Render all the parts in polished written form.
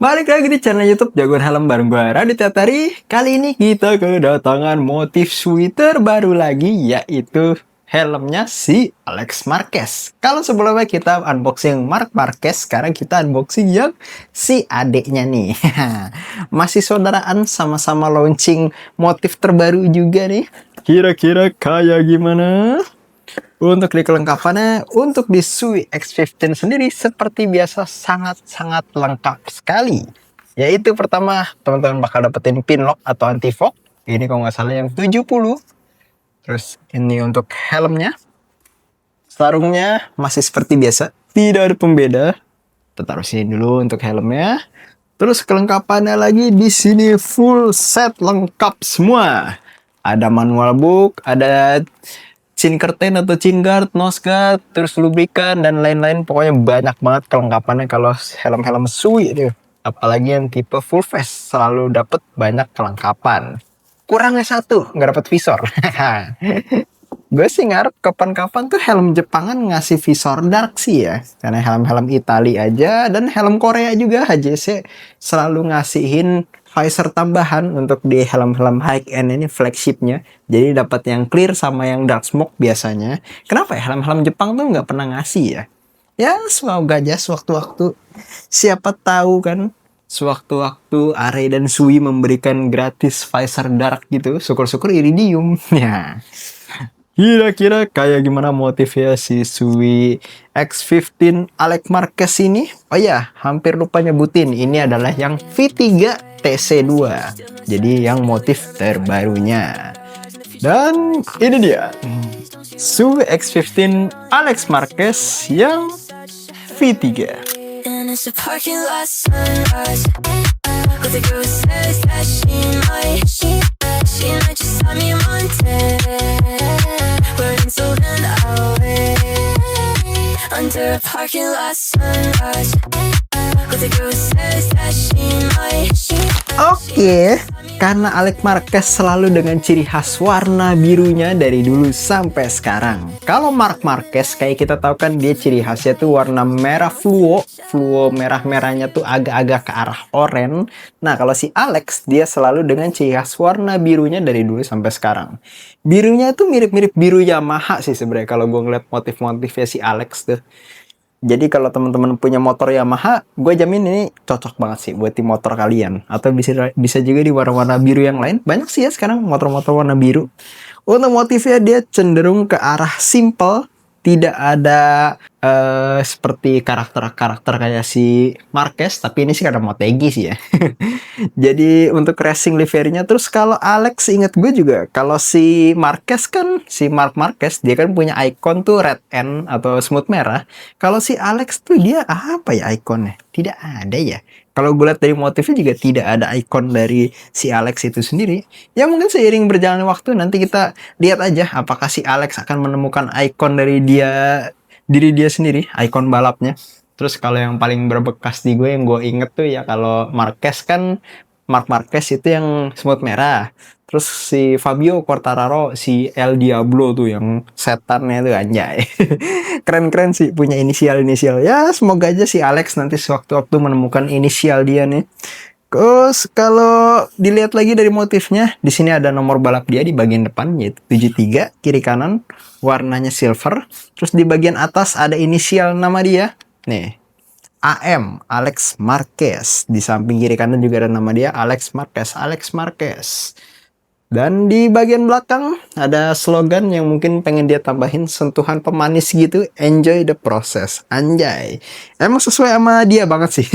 Balik lagi di channel YouTube Jagoan Helm bareng gue Raditya Tari. Kali ini kita kedatangan motif sweater baru lagi, yaitu helmnya si Alex Marquez. Kalau sebelumnya kita unboxing Marc Marquez, sekarang kita unboxing yang si adeknya nih. Masih saudaraan, sama-sama launching motif terbaru juga nih. Kira-kira kayak gimana? Untuk di kelengkapannya, untuk di Sui X15 sendiri seperti biasa sangat-sangat lengkap sekali. Yaitu pertama, teman-teman bakal dapetin pin lock atau anti fog. Ini kalau nggak salah yang 70. Terus ini untuk helmnya. Sarungnya masih seperti biasa, tidak ada pembeda. Kita taruh sini dulu untuk helmnya. Terus kelengkapannya lagi di sini full set lengkap semua. Ada manual book, ada chin curtain atau chin guard, nose guard, terus lubrikan dan lain-lain. Pokoknya banyak banget kelengkapannya kalau helm-helm Sui itu. Apalagi yang tipe full face selalu dapat banyak kelengkapan. Kurangnya satu, nggak dapat visor. Gue sih ngarep kapan-kapan tuh helm Jepangan ngasih visor dark sih ya. Karena helm-helm Italia aja dan helm Korea juga HJC selalu ngasihin visor tambahan untuk di helm-helm high end ini, flagshipnya. Jadi dapat yang clear sama yang dark smoke biasanya. Kenapa ya helm-helm Jepang tuh nggak pernah ngasih ya? Ya semoga aja sewaktu-waktu, siapa tahu kan, sewaktu-waktu Array dan Sui memberikan gratis visor dark gitu. Syukur-syukur iridium. Ya. Kira-kira kayak gimana motifnya si Sui X15 Alex Marquez ini? Oh ya, hampir lupa nyebutin. Ini adalah yang V3 TC2. Jadi yang motif terbarunya. Dan ini dia. Sui X15 Alex Marquez yang V3. Under a parking lot sunrise with a girl says that she might. Oke, karena Alex Marquez selalu dengan ciri khas warna birunya dari dulu sampai sekarang. Kalau Marc Marquez kayak kita tahu kan dia ciri khasnya tuh warna merah fluo merah-merahnya tuh agak-agak ke arah oranye. Nah, kalau si Alex dia selalu dengan ciri khas warna birunya dari dulu sampai sekarang. Birunya tuh mirip-mirip biru Yamaha sih sebenarnya kalau gue ngeliat motif-motifnya si Alex tuh. Jadi kalau teman-teman punya motor Yamaha, gue jamin ini cocok banget sih buat di motor kalian. Atau bisa juga di warna-warna biru yang lain. Banyak sih ya sekarang motor-motor warna biru. Untuk motifnya dia cenderung ke arah simple. Tidak ada seperti karakter-karakter kayak si Marquez. Tapi ini sih karena Motegi sih ya. Jadi untuk racing liverynya. Terus kalau Alex inget gue juga. Kalau si Marquez kan, si Marc Marquez dia kan punya icon tuh red N atau smooth merah. Kalau si Alex tuh dia apa ya ikonnya? Tidak ada ya. Kalau gue lihat dari motifnya juga tidak ada ikon dari si Alex itu sendiri. Ya mungkin seiring berjalannya waktu nanti kita lihat aja apakah si Alex akan menemukan ikon dari diri dia sendiri, ikon balapnya. Terus kalau yang paling berbekas di gue yang gue inget tuh ya kalau Marquez kan, Marc Marquez itu yang smooth merah. Terus si Fabio Quartararo si El Diablo tuh yang setannya tuh anjay. Keren-keren sih punya inisial-inisial. Ya semoga aja si Alex nanti sewaktu-waktu menemukan inisial dia nih. Terus kalau dilihat lagi dari motifnya, di sini ada nomor balap dia di bagian depan yaitu 73, kiri kanan warnanya silver. Terus di bagian atas ada inisial nama dia. Nih. AM Alex Marquez. Di samping kiri kanan juga ada nama dia Alex Marquez. Alex Marquez. Dan di bagian belakang ada slogan yang mungkin pengen dia tambahin sentuhan pemanis gitu. Enjoy the process. Anjay. Emang sesuai sama dia banget sih.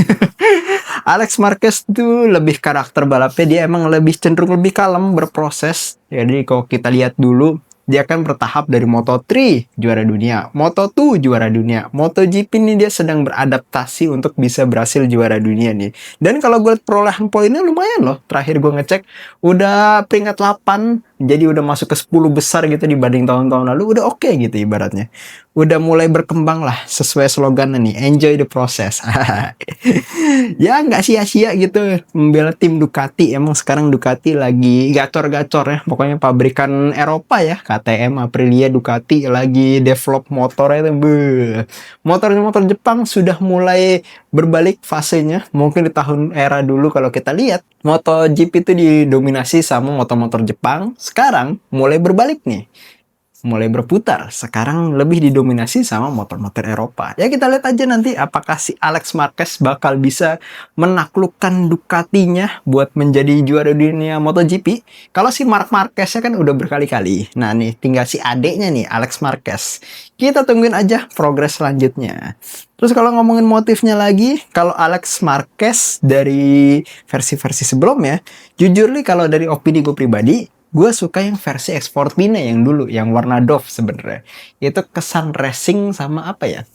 Alex Marquez tuh lebih karakter balapnya. Dia emang lebih cenderung lebih kalem berproses. Jadi kalau kita lihat dulu. Dia kan bertahap dari Moto3 juara dunia, Moto2 juara dunia, MotoGP ini dia sedang beradaptasi untuk bisa berhasil juara dunia nih. Dan kalau gue lihat perolehan poinnya lumayan loh. Terakhir gue ngecek udah peringkat 8, jadi udah masuk ke 10 besar gitu dibanding tahun-tahun lalu. Udah oke gitu ibaratnya. Udah mulai berkembang lah sesuai slogannya nih, enjoy the process. Ya nggak sia-sia gitu membela tim Ducati. Emang sekarang Ducati lagi gacor-gacor ya. Pokoknya pabrikan Eropa ya, KTM, Aprilia, Ducati lagi develop motornya itu. Motor-motor Jepang sudah mulai berbalik fasenya. Mungkin di tahun era dulu kalau kita lihat MotoGP itu didominasi sama motor-motor Jepang, sekarang mulai berbalik nih, mulai berputar. Sekarang lebih didominasi sama motor-motor Eropa. Ya kita lihat aja nanti apakah si Alex Marquez bakal bisa menaklukkan Ducatinya buat menjadi juara dunia MotoGP. Kalau si Marc Marquez-nya kan udah berkali-kali. Nah nih tinggal si adeknya nih, Alex Marquez. Kita tungguin aja progres selanjutnya. Terus kalau ngomongin motifnya lagi, kalau Alex Marquez dari versi-versi sebelumnya, jujur nih kalau dari opini gue pribadi, gue suka yang versi X14-nya yang dulu, yang warna Dove sebenarnya. Itu kesan racing sama apa ya?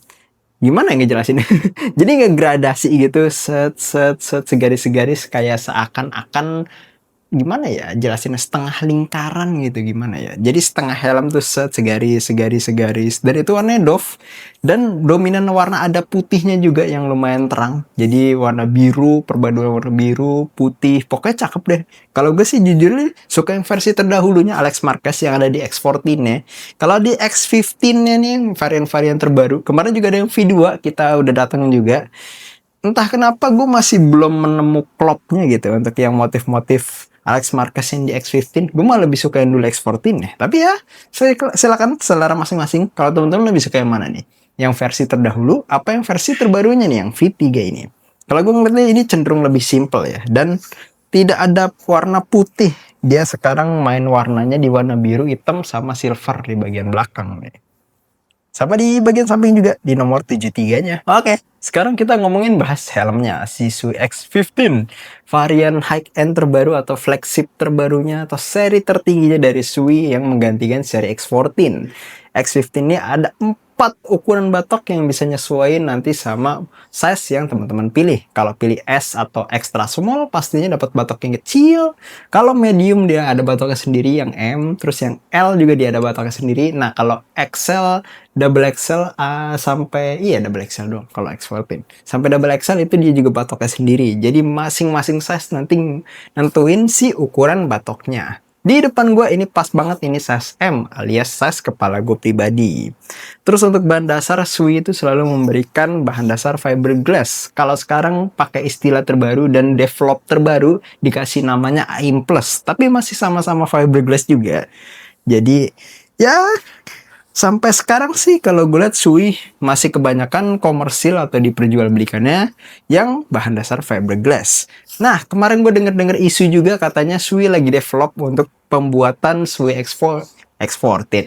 Gimana yang ngejelasin? Jadi ngegradasi gitu, set segaris-segaris kayak seakan-akan gimana ya jelasin, setengah lingkaran gitu, gimana ya, jadi setengah helm tuh segaris dan itu warnanya Dove, dan dominan warna ada putihnya juga yang lumayan terang, jadi warna biru, perpaduan warna biru putih, pokoknya cakep deh. Kalau gue sih jujur nih suka yang versi terdahulunya Alex Marquez yang ada di X14-nya. Kalau di X15-nya nih varian-varian terbaru, kemarin juga ada yang V2 kita udah datang juga, entah kenapa gue masih belum menemu klopnya gitu untuk yang motif-motif Alex Marquez yang di X15. Gue malah lebih suka yang dulu X14 ya. Tapi ya, silakan selera masing-masing. Kalau teman-teman lebih suka yang mana nih? Yang versi terdahulu, apa yang versi terbarunya nih, yang V3 ini? Kalau gue ngeliatnya ini cenderung lebih simple ya. Dan tidak ada warna putih. Dia sekarang main warnanya di warna biru, hitam, sama silver di bagian belakang nih. Sama di bagian samping juga, di nomor 73-nya. Oke, sekarang kita ngomongin bahas helmnya, si Sui X15. Varian high-end terbaru atau flagship terbarunya, atau seri tertingginya dari Sui yang menggantikan seri X14. X15 ini ada 4 ukuran batok yang bisa nyesuaiin nanti sama size yang teman-teman pilih. Kalau pilih S atau extra small pastinya dapat batok yang kecil. Kalau medium dia ada batoknya sendiri yang M, terus yang L juga dia ada batoknya sendiri. Nah, kalau XL, double XL sampai double XL doang kalau X14. Sampai double XL itu dia juga batoknya sendiri. Jadi masing-masing size nanti nentuin si ukuran batoknya. Di depan gue ini pas banget, ini size M alias size kepala gue pribadi. Terus untuk bahan dasar, Sui itu selalu memberikan bahan dasar fiberglass. Kalau sekarang pakai istilah terbaru dan develop terbaru dikasih namanya AIM Plus, tapi masih sama-sama fiberglass juga. Jadi ya sampai sekarang sih kalau gue lihat Sui masih kebanyakan komersil atau diperjualbelikannya yang bahan dasar fiberglass. Nah, kemarin gue denger isu juga katanya Sui lagi develop untuk pembuatan Sui X15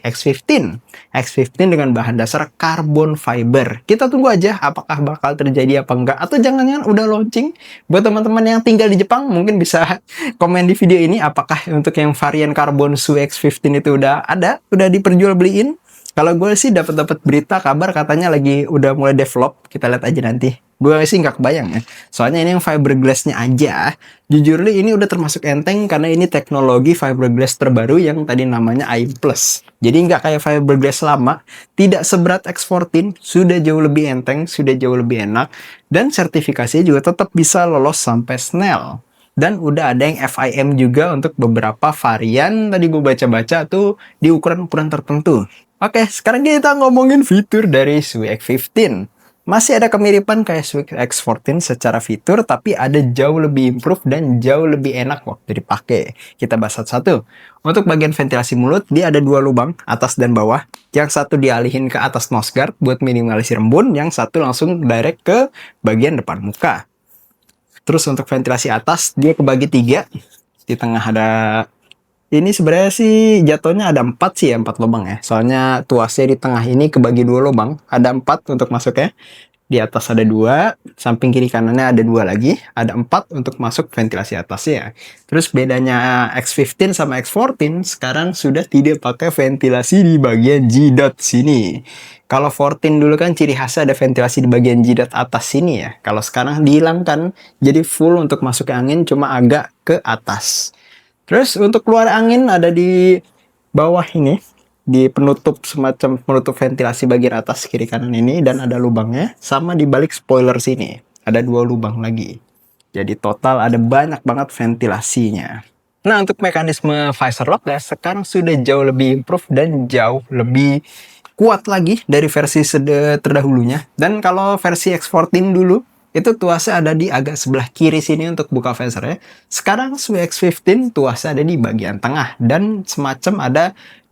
dengan bahan dasar carbon fiber. Kita tunggu aja apakah bakal terjadi apa enggak, atau jangan-jangan udah launching. Buat teman-teman yang tinggal di Jepang mungkin bisa komen di video ini apakah untuk yang varian carbon Sui X15 itu udah diperjualbeliin. Kalau gue sih dapat berita kabar katanya lagi udah mulai develop. Kita lihat aja nanti. Gue sih nggak kebayang ya. Soalnya ini yang fiberglassnya aja. Jujur nih ini udah termasuk enteng karena ini teknologi fiberglass terbaru yang tadi namanya AIM Plus. Jadi nggak kayak fiberglass lama. Tidak seberat X14. Sudah jauh lebih enteng. Sudah jauh lebih enak. Dan sertifikasinya juga tetap bisa lolos sampai SNEL. Dan udah ada yang FIM juga untuk beberapa varian. Tadi gue baca-baca tuh di ukuran-ukuran tertentu. Oke, sekarang kita ngomongin fitur dari Sui X15. Masih ada kemiripan kayak Sui X14 secara fitur, tapi ada jauh lebih improve dan jauh lebih enak waktu dipakai. Kita bahas satu-satu. Untuk bagian ventilasi mulut, dia ada 2 lubang, atas dan bawah. Yang satu dialihin ke atas nose guard buat minimalisir embun, yang satu langsung direct ke bagian depan muka. Terus untuk ventilasi atas, dia kebagi 3. Di tengah ada... Ini sebenarnya sih jatuhnya ada 4 lubang ya. Soalnya tuasnya di tengah ini kebagi 2 lubang. Ada 4 untuk masuknya. Di atas ada 2, samping kiri kanannya ada 2 lagi. Ada 4 untuk masuk ventilasi atasnya. Terus bedanya X15 sama X14 sekarang sudah tidak pakai ventilasi di bagian G-dot sini. Kalau 14 dulu kan ciri khasnya ada ventilasi di bagian G-dot atas sini ya. Kalau sekarang dihilangkan, jadi full untuk masuk angin cuma agak ke atas. Terus untuk keluar angin ada di bawah ini, di penutup, semacam penutup ventilasi bagian atas kiri kanan ini, dan ada lubangnya, sama di balik spoiler sini ada 2 lubang lagi. Jadi total ada banyak banget ventilasinya. Nah, untuk mekanisme visor lock ya sekarang sudah jauh lebih improve dan jauh lebih kuat lagi dari versi terdahulunya. Dan kalau versi X14 dulu itu tuasnya ada di agak sebelah kiri sini untuk buka visornya. Sekarang Sui X15 tuasnya ada di bagian tengah dan semacam ada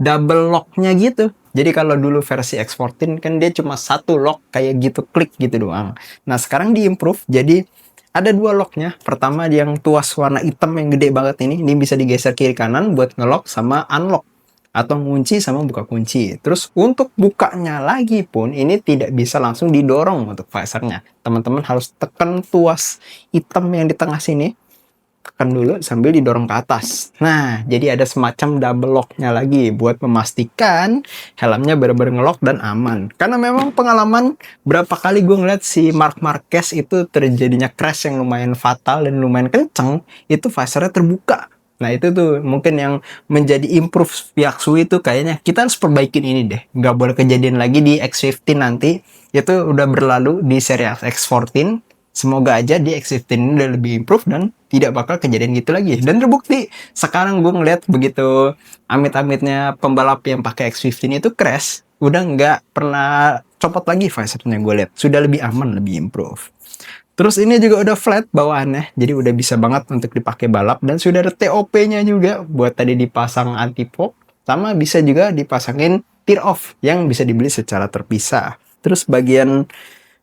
double locknya gitu. Jadi kalau dulu versi X14 kan dia cuma satu lock kayak gitu, klik gitu doang. Nah sekarang diimprove jadi ada dua locknya. Pertama yang tuas warna hitam yang gede banget ini bisa digeser kiri kanan buat ngelock sama unlock, atau ngunci sama buka kunci. Terus untuk bukanya lagi pun ini tidak bisa langsung didorong untuk visornya. Teman-teman harus tekan tuas hitam yang di tengah sini, tekan dulu sambil didorong ke atas. Nah, jadi ada semacam double locknya lagi buat memastikan helmnya benar-benar ngelock dan aman. Karena memang pengalaman berapa kali gue ngeliat si Marc Marquez itu terjadinya crash yang lumayan fatal dan lumayan kenceng, itu visornya terbuka. Nah itu tuh mungkin yang menjadi improve pihak Sui itu kayaknya kita harus perbaikin ini deh. Nggak boleh kejadian lagi di X15 nanti. Itu udah berlalu di seri X14. Semoga aja di X15 ini udah lebih improve dan tidak bakal kejadian gitu lagi. Dan terbukti sekarang gue ngeliat begitu amit-amitnya pembalap yang pakai X15 itu crash, udah nggak pernah copot lagi visornya gue lihat. Sudah lebih aman, lebih improve. Terus ini juga udah flat bawaannya, jadi udah bisa banget untuk dipakai balap dan sudah ada TOP-nya juga buat tadi dipasang anti-fog, sama bisa juga dipasangin tear off yang bisa dibeli secara terpisah. Terus bagian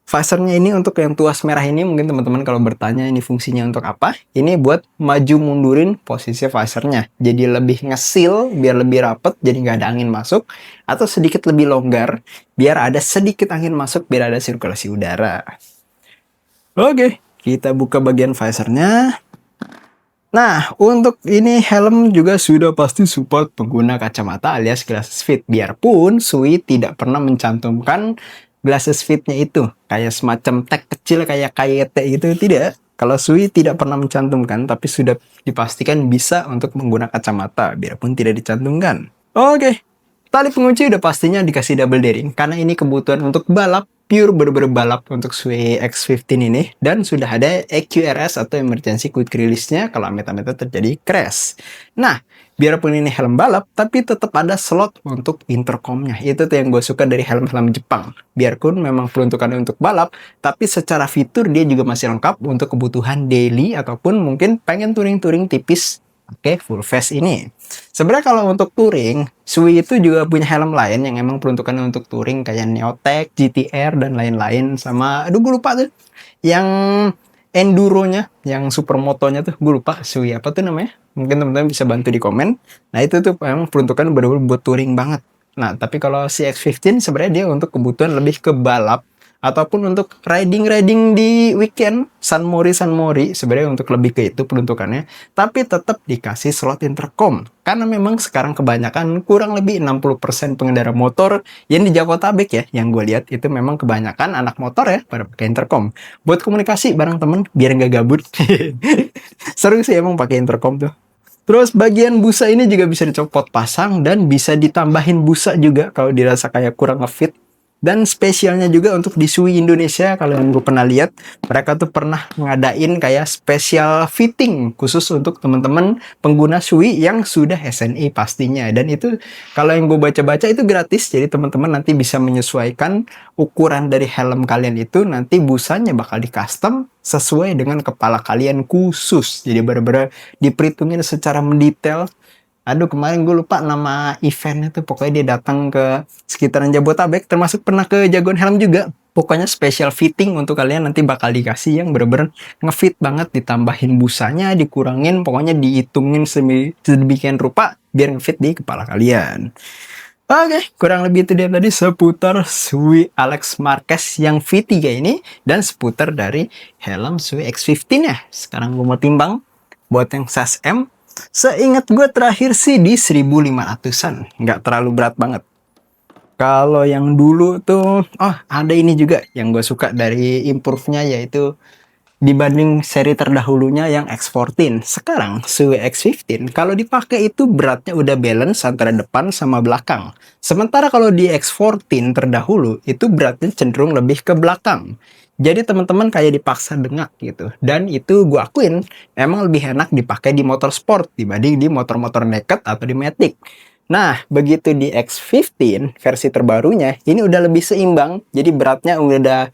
visornya ini untuk yang tuas merah ini mungkin teman-teman kalau bertanya ini fungsinya untuk apa? Ini buat maju mundurin posisi visornya, jadi lebih ngesil biar lebih rapet, jadi nggak ada angin masuk, atau sedikit lebih longgar biar ada sedikit angin masuk biar ada sirkulasi udara. Oke, kita buka bagian visornya. Nah, untuk ini helm juga sudah pasti support pengguna kacamata alias glasses fit. Biarpun Sui tidak pernah mencantumkan glasses fitnya itu. Kayak semacam tag kecil kayak KYT itu, tidak. Kalau Sui tidak pernah mencantumkan, tapi sudah dipastikan bisa untuk menggunakan kacamata. Biarpun tidak dicantumkan. Oke, tali pengunci udah pastinya dikasih double D-ring. Karena ini kebutuhan untuk balap. Pure bener-bener balap untuk Sui X15 ini. Dan sudah ada EQRS atau Emergency Quick Release-nya kalau amit-amit terjadi crash. Nah, biarpun ini helm balap, tapi tetap ada slot untuk intercomnya. Itu tuh yang gue suka dari helm-helm Jepang. Biarpun memang peruntukannya untuk balap, tapi secara fitur dia juga masih lengkap untuk kebutuhan daily ataupun mungkin pengen touring-touring tipis. Oke, full face ini. Sebenarnya kalau untuk touring, Sui itu juga punya helm lain yang emang peruntukannya untuk touring kayak Neotech, GTR dan lain-lain sama aduh gue lupa tuh. Yang enduronya, yang supermotonya tuh gue lupa Sui apa tuh namanya. Mungkin teman-teman bisa bantu di komen. Nah, itu tuh emang peruntukan bener-bener buat touring banget. Nah, tapi kalau si X15 sebenarnya dia untuk kebutuhan lebih ke balap ataupun untuk riding di weekend, San Mori sebenarnya untuk lebih ke itu peruntukannya, tapi tetap dikasih slot intercom karena memang sekarang kebanyakan kurang lebih 60% pengendara motor yang di Jabodetabek ya, yang gue lihat itu memang kebanyakan anak motor ya pada pakai intercom buat komunikasi bareng temen biar nggak gabut. Seru sih emang pakai intercom tuh. Terus bagian busa ini juga bisa dicopot pasang dan bisa ditambahin busa juga kalau dirasa kayak kurang ngefit. Dan spesialnya juga untuk di Sui Indonesia, kalau yang gue pernah lihat, mereka tuh pernah ngadain kayak special fitting khusus untuk teman-teman pengguna Sui yang sudah SNI pastinya. Dan itu kalau yang gue baca-baca itu gratis, jadi teman-teman nanti bisa menyesuaikan ukuran dari helm kalian itu, nanti busanya bakal di custom sesuai dengan kepala kalian khusus. Jadi benar-benar diperhitungin secara mendetail. Aduh, kemarin gue lupa nama eventnya tuh. Pokoknya dia datang ke sekitaran Jabodetabek, termasuk pernah ke Jagoan Helm juga. Pokoknya special fitting untuk kalian nanti bakal dikasih yang bener-bener ngefit banget, ditambahin busanya, dikurangin, pokoknya dihitungin sedemikian rupa biar ngefit di kepala kalian. Oke, kurang lebih itu dia tadi seputar Sui Alex Marquez yang V3 ini dan seputar dari helm Sui X15 ya. Sekarang gue mau timbang buat yang size M. Seingat gue terakhir sih di 1500-an. Nggak terlalu berat banget. Kalau yang dulu tuh, ada ini juga yang gue suka dari improve-nya, yaitu dibanding seri terdahulunya yang X14. Sekarang Sui X15 kalau dipakai itu beratnya udah balance antara depan sama belakang. Sementara kalau di X14 terdahulu itu beratnya cenderung lebih ke belakang. Jadi teman-teman kayak dipaksa dengak gitu. Dan itu gue akuin emang lebih enak dipakai di motor sport dibanding di motor-motor naked atau di matic. Nah, begitu di X15 versi terbarunya ini udah lebih seimbang. Jadi beratnya udah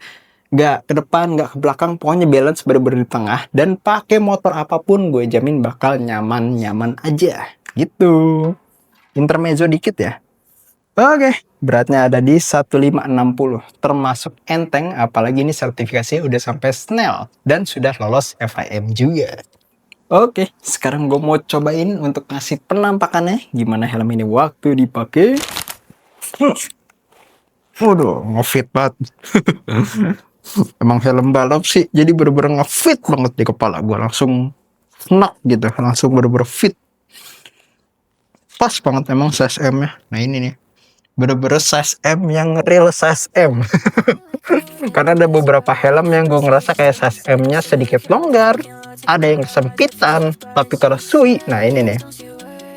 nggak ke depan, nggak ke belakang, pokoknya balance bener-bener di tengah. Dan pakai motor apapun gue jamin bakal nyaman-nyaman aja gitu. Intermezzo dikit ya. Oke, beratnya ada di 1560, termasuk enteng, apalagi ini sertifikasinya udah sampai Snell dan sudah lolos FIM juga. Oke, sekarang gue mau cobain untuk ngasih penampakannya gimana helm ini waktu dipakai. Waduh, ngefit banget. Emang helm balap sih, jadi bener-bener ngefit banget di kepala gue, langsung enak gitu, langsung bener-bener fit. Pas banget emang size M-nya. Nah ini nih, bener-bener size M yang real size M. Karena ada beberapa helm yang gue ngerasa kayak size M-nya sedikit longgar, ada yang kesempitan, tapi kalau sui, nah ini nih,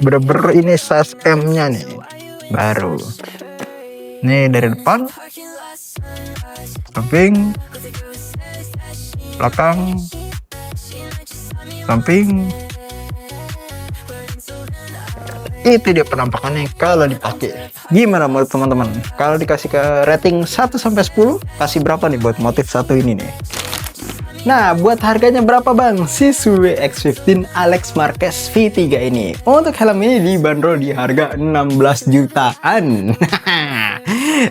bener-bener ini size M-nya nih, baru. Nih dari depan, samping, belakang, samping. Itu dia penampakannya kalau dipakai. Gimana menurut teman-teman? Kalau dikasih ke rating 1 sampai 10, kasih berapa nih buat motif satu ini nih? Nah, buat harganya berapa bang si Suwe X15 Alex Marquez V3 ini? Untuk helm ini dibanderol di harga 16 jutaan.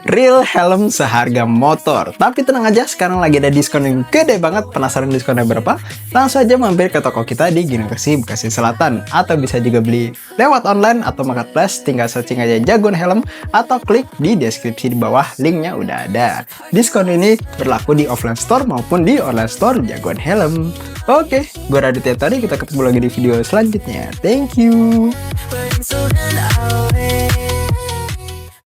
Real helm seharga motor. Tapi tenang aja, sekarang lagi ada diskon yang gede banget. Penasaran diskonnya berapa? Langsung aja mampir ke toko kita di Ginang-Kesi, Bekasi Selatan. Atau bisa juga beli lewat online atau marketplace. Tinggal searching aja Jagoan Helm atau klik di deskripsi di bawah, linknya udah ada. Diskon ini berlaku di offline store maupun di online store Jagoan Helm. Oke, gue Raditya Tari, kita ketemu lagi di video selanjutnya. Thank you. Burning so then